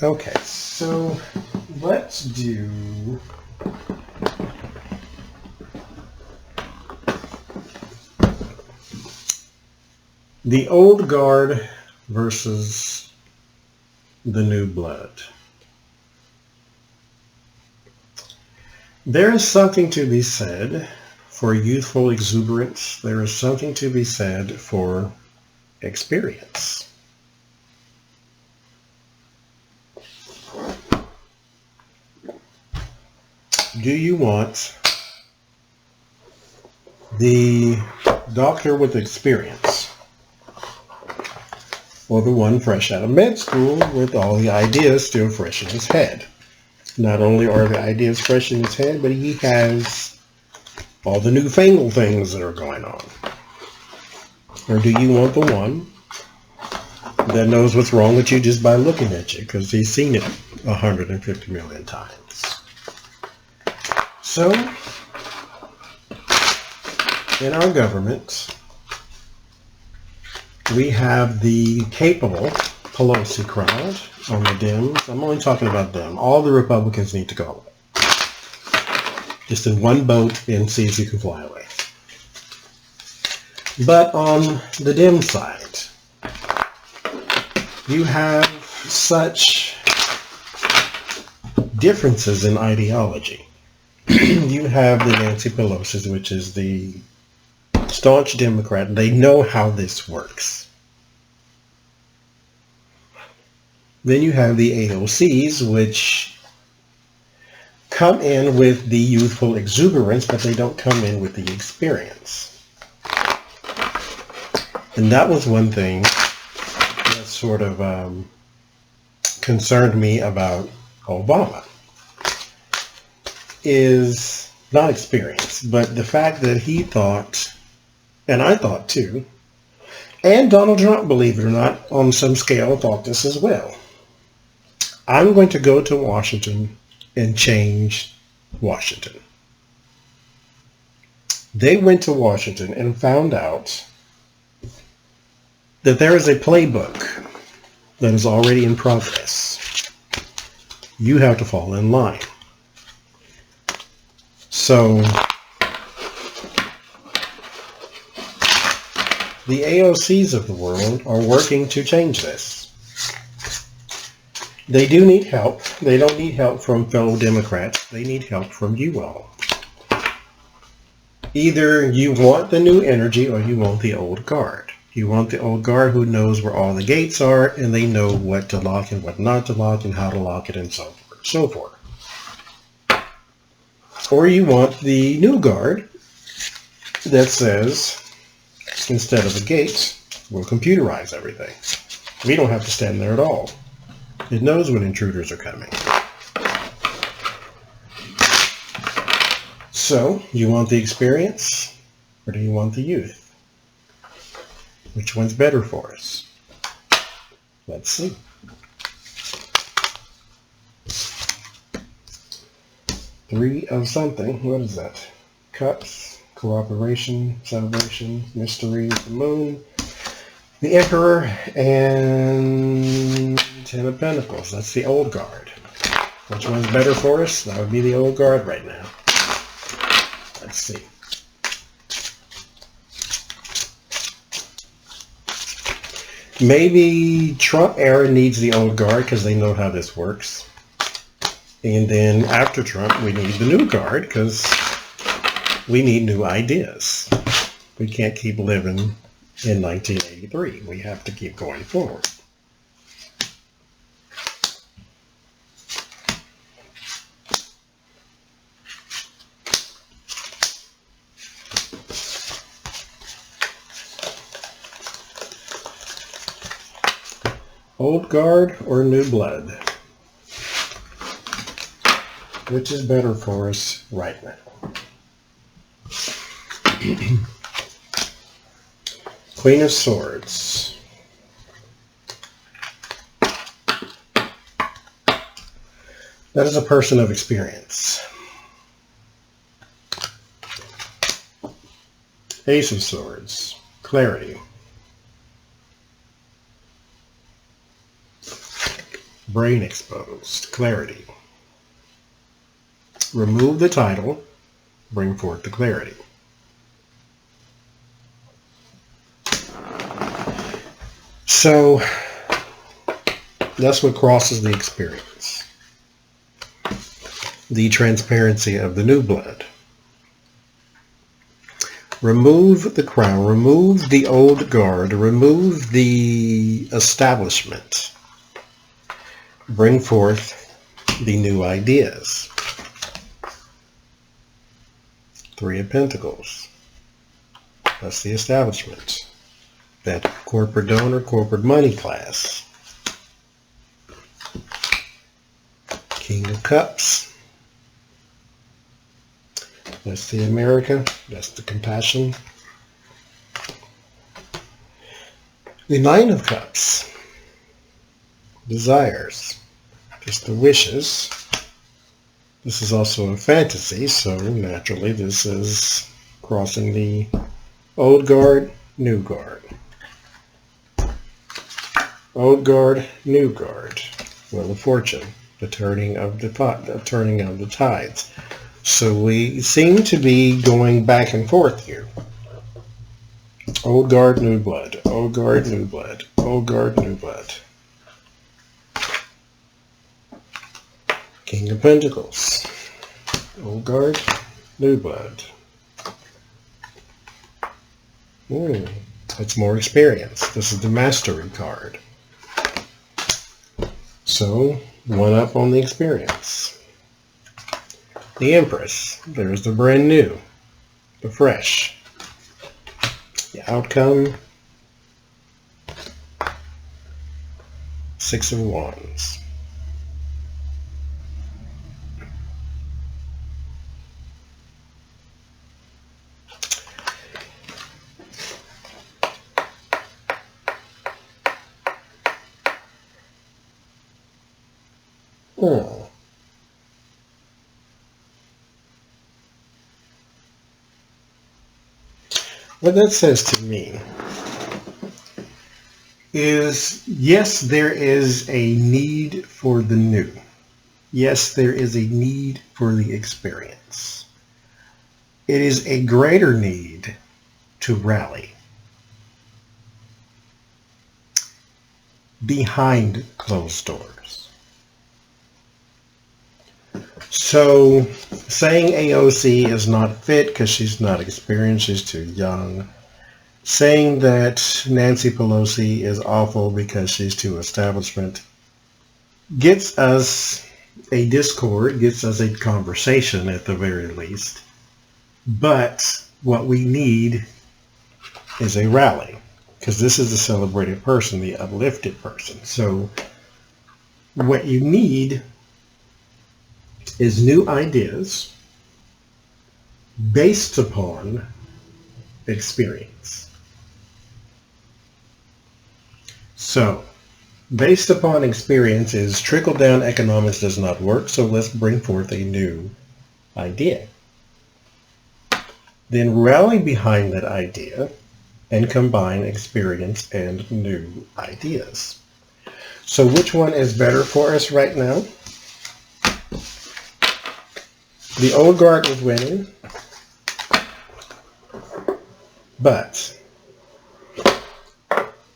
Okay, so let's do the old guard versus the new blood. There is something to be said for youthful exuberance. There is something to be said for experience. Do you want the doctor with experience, or the one fresh out of med school with all the ideas still fresh in his head? Not only are the ideas fresh in his head, but he has all the newfangled things that are going on. Or do you want the one that knows what's wrong with you just by looking at you because he's seen it 150 million times? So, in our government, we have the capable Pelosi crowd on the Dems. I'm only talking about them. All the Republicans need to go away. Just in one boat and see if you can fly away. But on the Dem side, you have such differences in ideology. You have the Nancy Pelosi, which is the staunch Democrat. They know how this works. Then you have the AOCs, which come in with the youthful exuberance, but they don't come in with the experience. And that was one thing that sort of concerned me about Obama, is not experience, but the fact that he thought, and I thought too, and Donald Trump, believe it or not, on some scale thought this as well. I'm going to go to Washington and change Washington. They went to Washington and found out that there is a playbook that is already in progress. You have to fall in line. So the AOCs of the world are working to change this. They do need help. They don't need help from fellow Democrats. They need help from you all. Either you want the new energy or you want the old guard. You want the old guard who knows where all the gates are and they know what to lock and what not to lock and how to lock it and so forth and so forth. Or you want the new guard that says, instead of a gate, we'll computerize everything. We don't have to stand there at all. It knows when intruders are coming. So, you want the experience, or do you want the youth? Which one's better for us? Let's see. Three of something. What is that? Cups, cooperation, celebration, mystery, the moon, the emperor, and Ten of Pentacles. That's the old guard. Which one's better for us? That would be the old guard right now. Let's see. Maybe Trump era needs the old guard because they know how this works. And then after Trump, we need the new guard because we need new ideas. We can't keep living in 1983. We have to keep going forward. Old guard or new blood? Which is better for us right now? Queen of Swords. That is a person of experience. Ace of Swords. Clarity. brain exposed, clarity. Remove the title, bring forth the clarity. So that's what crosses the experience. The transparency of the new blood. Remove the crown, remove the old guard, remove the establishment. Bring forth the new ideas. Three of Pentacles. That's the establishment. That corporate donor, corporate money class. King of Cups. That's the America. That's the compassion. The Nine of Cups. Desires. Just the wishes. This is also a fantasy, so naturally this is crossing the old guard, new guard. Old guard, new guard. Wheel of Fortune. The turning of the tides. So we seem to be going back and forth here. Old guard, new blood. Old guard, new blood. Old guard, new blood. King of Pentacles. Old guard, new blood. It's more experience. This is the mastery card. So, one up on the experience. The Empress. There's the brand new. The fresh. The outcome. Six of Wands. Oh. What that says to me is, yes, there is a need for the new. Yes, there is a need for the experience. It is a greater need to rally behind closed doors. So saying AOC is not fit because she's not experienced, she's too young. Saying that Nancy Pelosi is awful because she's too establishment gets us a discord, gets us a conversation at the very least. But what we need is a rally, because this is the celebrated person, the uplifted person. So what you need is new ideas based upon experience. So, based upon experience is trickle-down economics does not work, so let's bring forth a new idea. Then rally behind that idea and combine experience and new ideas. So which one is better for us right now? The old guard is winning, but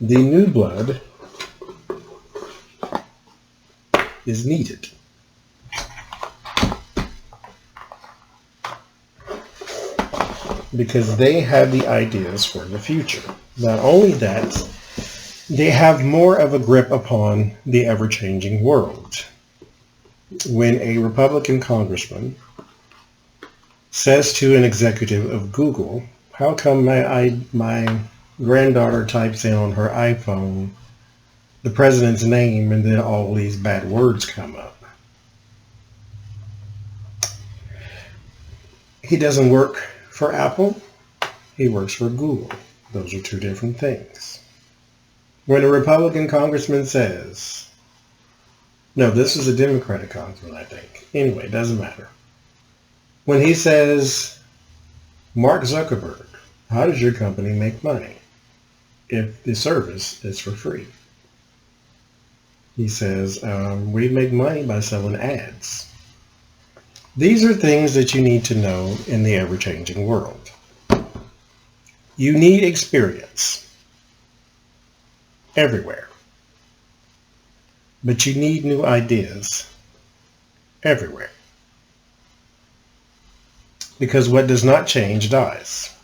the new blood is needed. Because they have the ideas for the future. Not only that, they have more of a grip upon the ever-changing world. When a Republican congressman says to an executive of Google, how come my granddaughter types in on her iPhone the president's name and then all these bad words come up? He doesn't work for Apple. He works for Google. Those are two different things. When a Republican congressman says, no, this is a Democratic congressman, I think. Anyway, it doesn't matter. When he says, Mark Zuckerberg, how does your company make money if the service is for free? He says, we make money by selling ads. These are things that you need to know in the ever-changing world. You need experience everywhere, but you need new ideas everywhere. Because what does not change dies,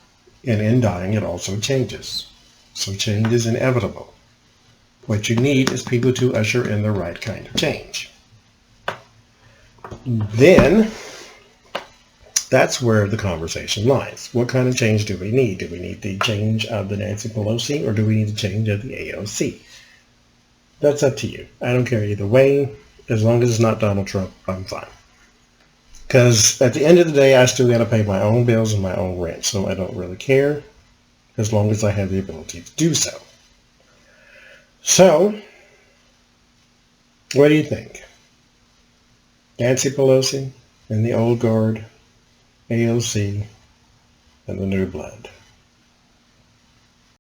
and in dying it also changes. So change is inevitable. What you need is people to usher in the right kind of change. Then, that's where the conversation lies. What kind of change do we need? Do we need the change of the Nancy Pelosi, or do we need the change of the AOC? That's up to you. I don't care either way. As long as it's not Donald Trump, I'm fine. Because at the end of the day, I still got to pay my own bills and my own rent, so I don't really care as long as I have the ability to do so. So, what do you think? Nancy Pelosi and the old guard, AOC, and the new blood.